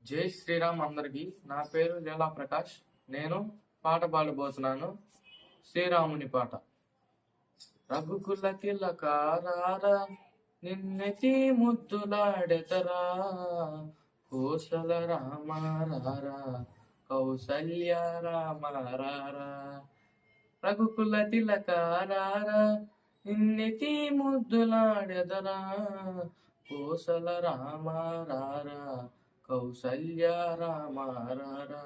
జై శ్రీరామ్ అందరికి. నా పేరు లీలా ప్రకాష్. నేను పాట పాడబోతున్నాను. శ్రీరాముని పాట. రఘుకుల తిలకారారా నిన్నెతి ముద్దులాడెతరా, కోసల రామారారా కౌసల్య రామారారా. రఘుకుల తిలకారారా నిన్నెతి ముద్దులాడెదరా, కోసల రామారారా కౌసల్య రామారారా.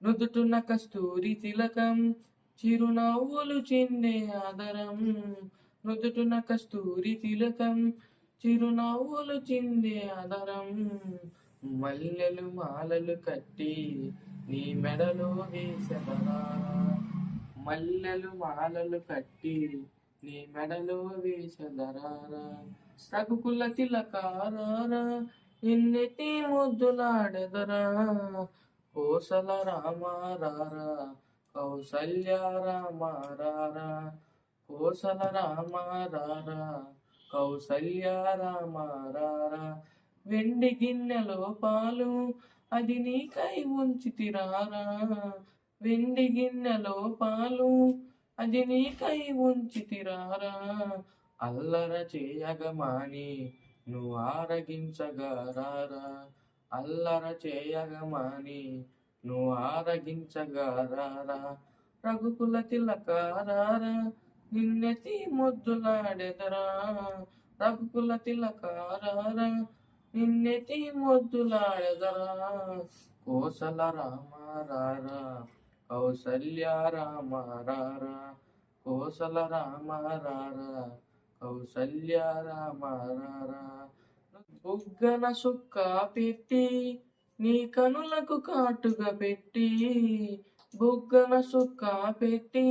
నుదుటున కస్తూరి తిలకం చిరునవ్వులు చిందే ఆదరం, నుదుటున కస్తూరి తిలకం చిరునవ్వులు చిందే ఆదరం. మల్లెలు మాలలు కట్టి నీ మెడలో వేసెదరా, మల్లెలు మాలలు కట్టి నీ మెడలో వేసెదరారా. రఘుకుల తిలకారారా నిన్నెతి ముద్దులాడెదరా, కోసల రామారారా కౌసల్య రామారారా, కోసల రామారారా కౌసల్య రామారారా. వెండి గిన్నెలో పాలు అది నీకై ఉంచితిరారా, వెండి గిన్నెలో పాలు అది నీకై ఉంచితిరారా. అల్లర చేయగమాని నువ్వు ఆరగించగారారా, అల్లర చేయగమాని నువ్వు ఆరగించగారారా. రఘుకుల తిలకారారా నిన్నెతి ముద్దులాడెదరా, రఘుకుల తిలకారారా నిన్నెతి ముద్దులాడెదరా. కోసల రామారారా కౌసల్య రామారారా, కోసల రామారారా కౌసల్య రామారారా. బుగ్గన సుక్క పెట్టి నీ కనులకు కాటుగా పెట్టి, బుగ్గన సుక్క పెట్టి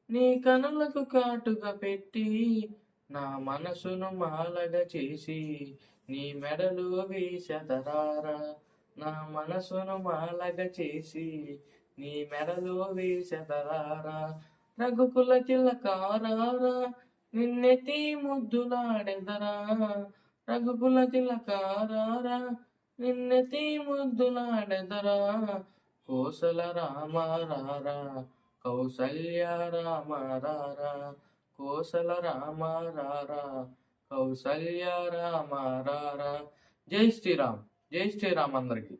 నీ కనులకు కాటుగా పెట్టి, నా మనసును మాలగా చేసి నీ మెడలో వేసెదరారా, నా మనసును మాలగా చేసి నీ మెడలో వేసెదరారా. రఘుకుల తిలకారారా నిన్నెతి ముద్దులాడెదరా, రఘుకుల తిలకారారా నిన్నెతి ముద్దులాడెదరా. కోసల రామారారా కౌసల్య రామారారా, కోసల రామారారా కౌసల్య రామారారా. జై శ్రీరామ్. జై శ్రీరామ్ అందరికి.